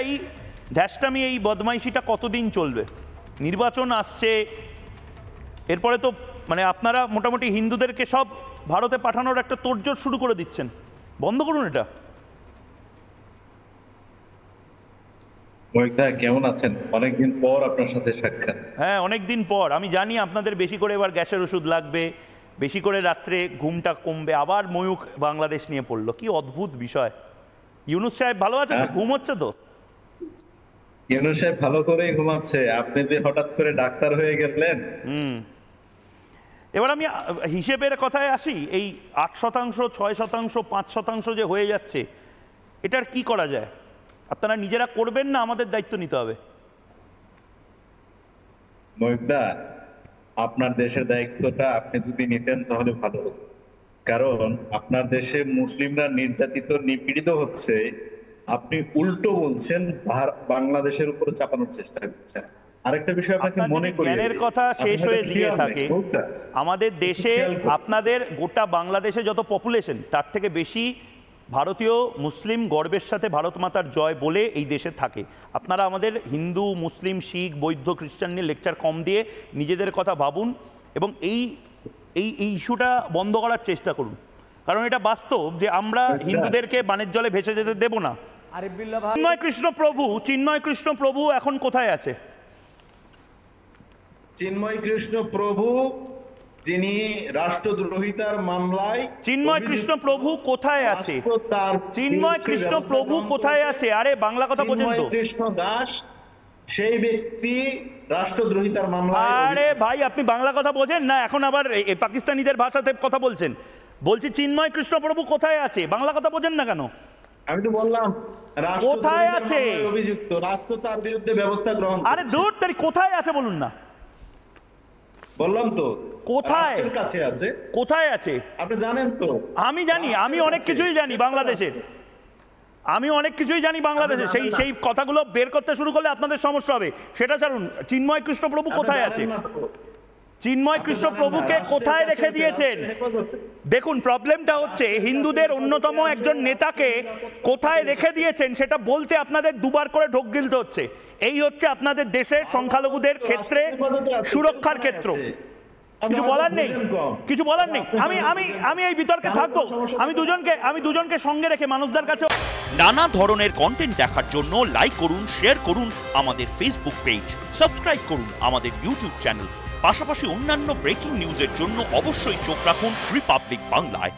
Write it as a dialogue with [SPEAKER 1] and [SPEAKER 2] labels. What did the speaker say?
[SPEAKER 1] এই ধ্যাসটামি, এই বদমাইশিটা কতদিন চলবে? নির্বাচন আসছে, এরপরে তো মানে আপনারা মোটামুটি হিন্দুদেরকে সব ভারতে পাঠানোর একটা তোড়জোড় শুরু করে দিচ্ছেন। বন্ধ করুন এটা।
[SPEAKER 2] কেমন আছেন? অনেকদিন পর আপনার সাথে সাক্ষাৎ।
[SPEAKER 1] হ্যাঁ, অনেকদিন পর। আমি জানি আপনাদের বেশি করে এবার গ্যাসের ওষুধ লাগবে, বেশি করে রাত্রে ঘুমটা কমবে, আবার ময়ূখ বাংলাদেশ নিয়ে পড়লো। কি অদ্ভুত বিষয়। ইউনূস সাহেব ভালো আছে তো? ঘুম হচ্ছে তো?
[SPEAKER 2] ইউনূস সাহেব ভালো করেই ঘুমাচ্ছে। আপনি যে হঠাৎ করে ডাক্তার হয়ে গেলেন।
[SPEAKER 1] এবার আমি হিসেবের কথায় আসি। এই 8%, 6%, 5% যে হয়ে যাচ্ছে, এটার কি করা যায়? আপনারা নিজেরা করবেন না আমাদের দায়িত্ব নিতে হবে?
[SPEAKER 2] মহিবদা, আপনার দেশের দায়িত্বটা আপনি যদি নিতেন তাহলে ভালো হতো। কারণ আপনার দেশে মুসলিমরা নির্যাতিত, নিপীড়িত হচ্ছে, আপনি উল্টো বলছেন, বাংলাদেশের উপর চাপানোর চেষ্টা করছেন। আরেকটা বিষয় আপনাকে মনে করি,
[SPEAKER 1] জ্ঞানের কথা শেষ হয়ে দিয়ে থাকে, আমাদের দেশে আপনাদের গোটা বাংলাদেশে যত পপুলেশন, তার থেকে বেশি ভারতীয় মুসলিম গর্বের সাথে ভারত মাতার জয় বলে এই দেশে থাকে। আপনারা আমাদের হিন্দু, মুসলিম, শিখ, বৌদ্ধ, খ্রিস্টান নিয়ে লেকচার কম দিয়ে নিজেদের কথা ভাবুন এবং এই ইস্যুটা বন্ধ করার চেষ্টা করুন। কারণ এটা বাস্তব যে আমরা হিন্দুদেরকে বানের জলে ভেসে যেতে দেব না। চিন্ময় কৃষ্ণ প্রভু এখন কোথায় আছে?
[SPEAKER 3] চিন্ময় কৃষ্ণ প্রভু, যিনি রাষ্ট্রদ্রোহিতার মামলায়,
[SPEAKER 1] চিন্ময় কৃষ্ণ প্রভু কোথায় আছে? চিন্ময় কৃষ্ণ প্রভু কোথায় আছে? আরে বাংলা কথা বোঝেন তো?
[SPEAKER 3] কৃষ্ণ দাস সেই ব্যক্তি রাষ্ট্রদ্রোহিতার মামলায়।
[SPEAKER 1] আরে ভাই, আপনি বাংলা কথা বোঝেন না, এখন আবার পাকিস্তানিদের ভাষাতে কথা বলছেন। বলছি চিন্ময় কৃষ্ণ প্রভু কোথায় আছে? বাংলা কথা বোঝেন না কেন?
[SPEAKER 3] আমি তো বললাম
[SPEAKER 1] কোথায় আছে?
[SPEAKER 3] অভিযুক্ত, রাষ্ট্র তার বিরুদ্ধে ব্যবস্থা গ্রহণ।
[SPEAKER 1] আরে দূর তারি, কোথায় আছে বলুন না।
[SPEAKER 3] বললাম তো
[SPEAKER 1] কোথায়
[SPEAKER 3] কাছে আছে।
[SPEAKER 1] কোথায় আছে
[SPEAKER 3] আপনি জানেন তো?
[SPEAKER 1] আমি জানি, আমি অনেক কিছুই জানি বাংলাদেশের। আমি অনেক কিছুই জানি বাংলাদেশে। সেই কথাগুলো বের করতে শুরু করলে আপনাদের সমস্যা হবে। সেটা ছাড়ুন, চিন্ময় কৃষ্ণ প্রভু কোথায় আছে? চিন্ময় কৃষ্ণ প্রভুকে কোথায় রেখে দিয়েছেন? দেখুন, প্রবলেমটা হচ্ছে হিন্দুদের অন্যতম একজন নেতাকে কোথায় রেখে দিয়েছেন সেটা বলতে আপনাদের দুবার করে ঢোক গিলতে হচ্ছে। এই হচ্ছে আপনাদের দেশের সংখ্যালঘুদের ক্ষেত্রে সুরক্ষার ক্ষেত্র। কিছু বলার নেই, কিছু বলার নেই। আমি এই বিতর্কে থাকবো। আমি দুজনকে সঙ্গে রেখে মানুষদের কাছে। নানা ধরনের কন্টেন্ট দেখার জন্য লাইক করুন, শেয়ার করুন আমাদের ফেসবুক পেজ, সাবস্ক্রাইব করুন আমাদের ইউটিউব চ্যানেল। পাশাপাশি অন্যান্য ব্রেকিং নিউজের জন্য অবশ্যই চোখ রাখুন রিপাবলিক বাংলায়।